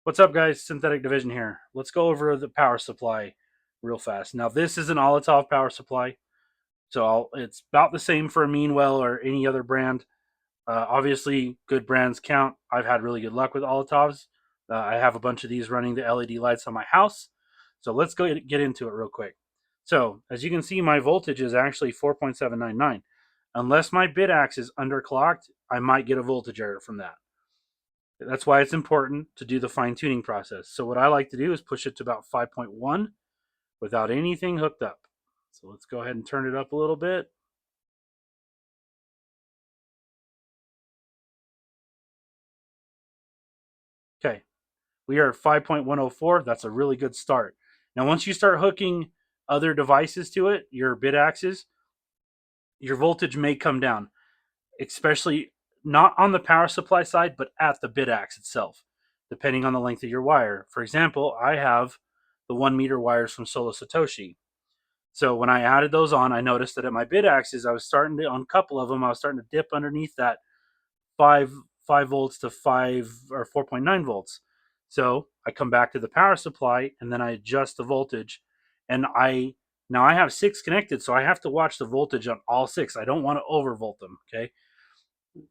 What's up, guys? Synthetic Division here. Let's go over the power supply real fast. Now, this is an Olitov power supply, so it's about the same for a Meanwell or any other brand. Obviously, good brands count. I've had really good luck with Olitovs. I have a bunch of these running the LED lights on my house. So let's go get into it real quick. So, as you can see, my voltage is actually 4.799. Unless my Bitaxe is underclocked, I might get a voltage error from that. That's why it's important to do the fine tuning process. So what I like to do is push it to about 5.1 without anything hooked up. So let's go ahead and turn it up a little bit. Okay, we are at 5.104. That's a really good start. Now, once you start hooking other devices to it, your bit axes, your voltage may come down, especially not on the power supply side, but at the bit axe itself, depending on the length of your wire. For example, I have the 1 meter wires from Solo Satoshi. So when I added those on, I noticed that at my bit axes, I was starting to, on a couple of them, I was starting to dip underneath that five 5 volts to 4.9 volts. So I come back to the power supply and then I adjust the voltage. And I have six connected, so I have to watch the voltage on all six. I don't want to overvolt them. Okay.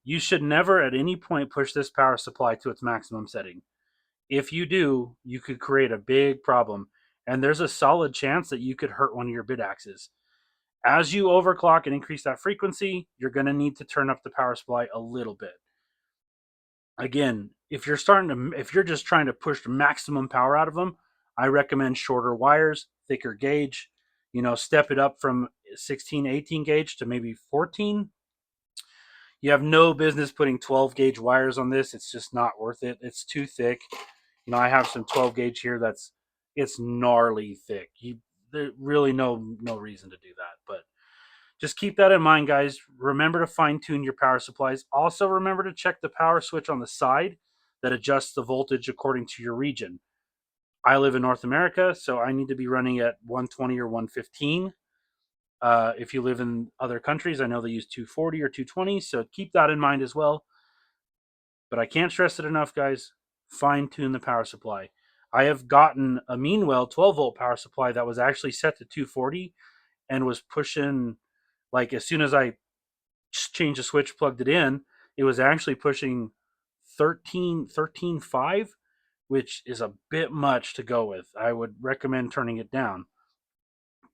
You should never at any point push this power supply to its maximum setting. If you do, you could create a big problem. And there's a solid chance that you could hurt one of your bit axes. As you overclock and increase that frequency, you're going to need to turn up the power supply a little bit. Again, if you're just trying to push maximum power out of them, I recommend shorter wires, thicker gauge. Step it up from 16, 18 gauge to maybe 14. You have no business putting 12 gauge wires on this. It's just not worth it. It's too thick. I have some 12 gauge here it's gnarly thick. There's really no reason to do that, but just keep that in mind, guys. Remember to fine tune your power supplies. Also, remember to check the power switch on the side that adjusts the voltage according to your region. I live in North America, so I need to be running at 120 or 115. If you live in other countries, I know they use 240 or 220, so keep that in mind as well. But I can't stress it enough, guys. Fine tune the power supply. I have gotten a Meanwell 12 volt power supply that was actually set to 240 and was pushing, like, as soon as I changed the switch, plugged it in, it was actually pushing 13.5, which is a bit much to go with. I would recommend turning it down.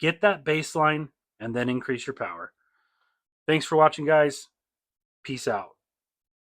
Get that baseline and then increase your power. Thanks for watching, guys. Peace out.